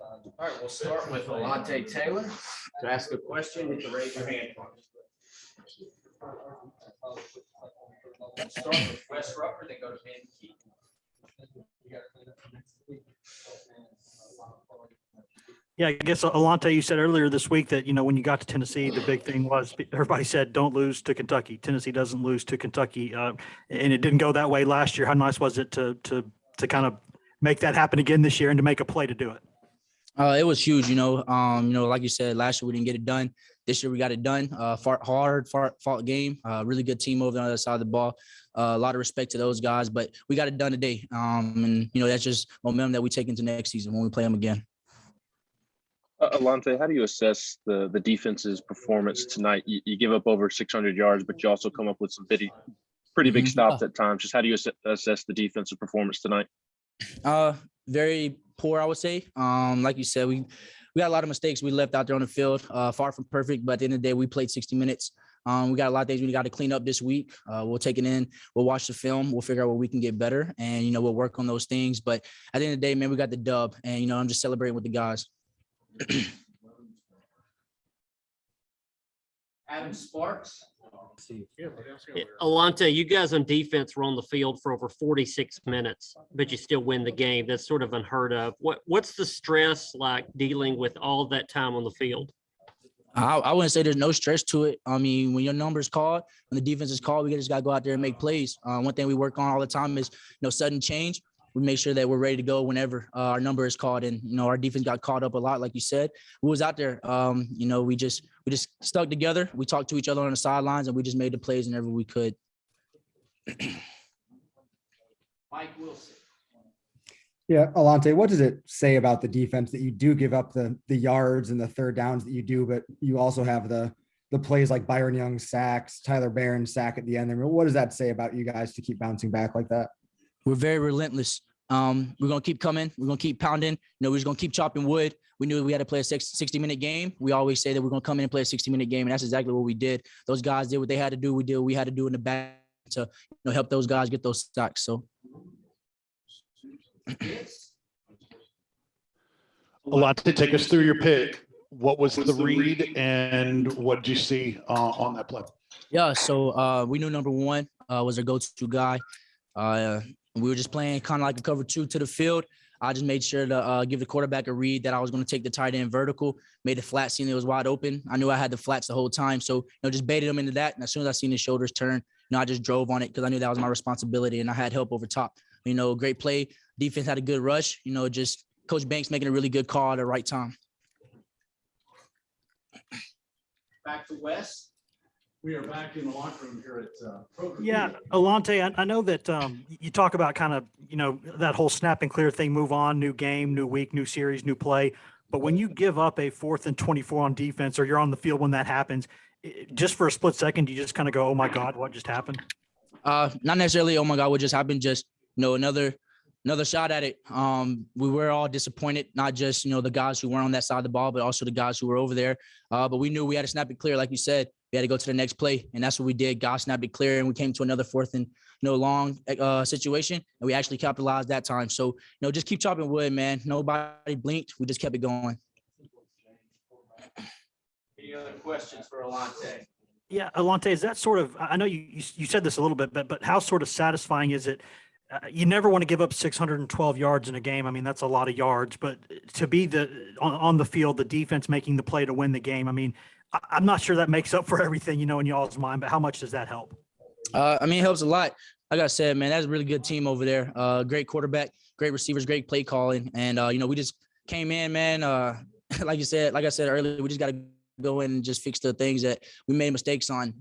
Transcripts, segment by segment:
All right, we'll start with Alontae Taylor. To ask a question, you can raise your hand. We'll start with Wes Rucker, then go to Ben Key. Yeah, I guess Alontae, you said earlier this week that, when you got to Tennessee, the big thing was everybody said, don't lose to Kentucky. Tennessee doesn't lose to Kentucky. And it didn't go that way last year. How nice was it to kind of make that happen again this year and to make a play to do it? It was huge, like you said, last year we didn't get it done. This year we got it done. Fought game, really good team over on the other side of the ball. A lot of respect to those guys, but we got it done today. And that's just momentum that we take into next season when we play them again. Alontae, how do you assess the defense's performance tonight? You give up over 600 yards, but you also come up with some pretty big stops at times. Just how do you assess the defensive performance tonight? Very poor, I would say. Like you said, we got a lot of mistakes we left out there on the field. Far from perfect, but at the end of the day, we played 60 minutes. We got a lot of things we got to clean up this week. We'll take it in. We'll watch the film. We'll figure out where we can get better, and we'll work on those things. But at the end of the day, man, we got the dub, and I'm just celebrating with the guys. Adam Sparks. Alontae, you guys on defense were on the field for over 46 minutes, but you still win the game. That's sort of unheard of. What's the stress like dealing with all that time on the field? I wouldn't say there's no stress to it. I mean, when your number is called, when the defense is called, we just got to go out there and make plays. One thing we work on all the time is, sudden change. We make sure that we're ready to go whenever our number is called. And, our defense got caught up a lot, like you said. We was out there, we just stuck together. We talked to each other on the sidelines, and we just made the plays whenever we could. Mike Wilson. Yeah, Alontae, what does it say about the defense that you do give up the yards and the third downs that you do, but you also have the plays like Byron Young sacks, Tyler Barron's sack at the end? I mean, what does that say about you guys to keep bouncing back like that? We're very relentless. We're going to keep coming. We're going to keep pounding. We're just going to keep chopping wood. We knew we had to play a 60-minute game. We always say that we're going to come in and play a 60-minute game, and that's exactly what we did. Those guys did what they had to do. We did what we had to do in the back to help those guys get those sacks. So. Alontae, take us through your pick. What was the read, and what did you see on that play? Yeah, so we knew number one was our go-to guy. We were just playing kind of like a cover two to the field. I just made sure to give the quarterback a read that I was going to take the tight end vertical, made the flat, seen it was wide open. I knew I had the flats the whole time. So, just baited him into that. And as soon as I seen his shoulders turn, I just drove on it because I knew that was my responsibility and I had help over top. Great play. Defense had a good rush. Just Coach Banks making a really good call at the right time. Back to Wes. We are back in the locker room here at Program. Yeah, Alontae, I know that you talk about kind of, that whole snap and clear thing, move on, new game, new week, new series, new play. But when you give up a 4th and 24 on defense, or you're on the field when that happens, just for a split second, you just kind of go, oh my God, what just happened? Not necessarily, oh my God, what just happened? Just, another shot at it. We were all disappointed, not just, the guys who weren't on that side of the ball, but also the guys who were over there. But we knew we had to snap it clear. Like you said, we had to go to the next play, and that's what we did. God snapped it clear, and we came to another 4th and long situation, and we actually capitalized that time. So, just keep chopping wood, man. Nobody blinked. We just kept it going. Any other questions for Alontae? Yeah, Alontae, is that sort of, I know you said this a little bit, but how sort of satisfying is it? You never want to give up 612 yards in a game. I mean, that's a lot of yards, but to be on the field, the defense making the play to win the game. I mean, I'm not sure that makes up for everything, in y'all's mind, but how much does that help? It helps a lot. Like I said, man, that's a really good team over there. Great quarterback, great receivers, great play calling. And, we just came in, man. Like I said earlier, we just got to go in and just fix the things that we made mistakes on.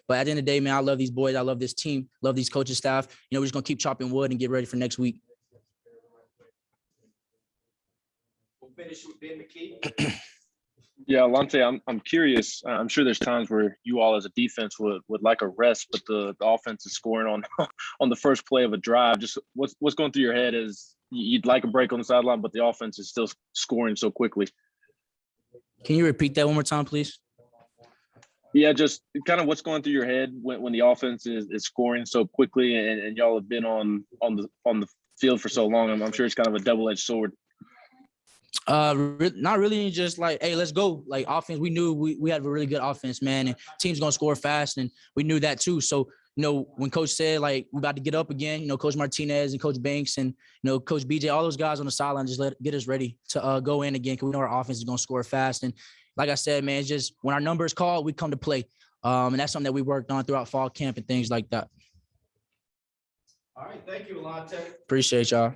But at the end of the day, man, I love these boys. I love this team, love these coaching staff. We're just going to keep chopping wood and get ready for next week. We'll finish with Ben McKee. Yeah, Alontae, I'm curious. I'm sure there's times where you all as a defense would like a rest, but the offense is scoring on on the first play of a drive. Just what's going through your head is you'd like a break on the sideline, but the offense is still scoring so quickly. Can you repeat that one more time, please? Yeah, just kind of what's going through your head when the offense is scoring so quickly, and y'all have been on the field for so long. I'm sure it's kind of a double-edged sword. Not really just like, hey, let's go. Like offense, we knew we had a really good offense, man, and team's gonna score fast, and we knew that too. So, when coach said like we about to get up again, Coach Martinez and Coach Banks and Coach BJ, all those guys on the sideline just get us ready to go in again because we know our offense is gonna score fast. And like I said, man, it's just when our number is called, we come to play. And that's something that we worked on throughout fall camp and things like that. All right, thank you, Alontae. Appreciate y'all.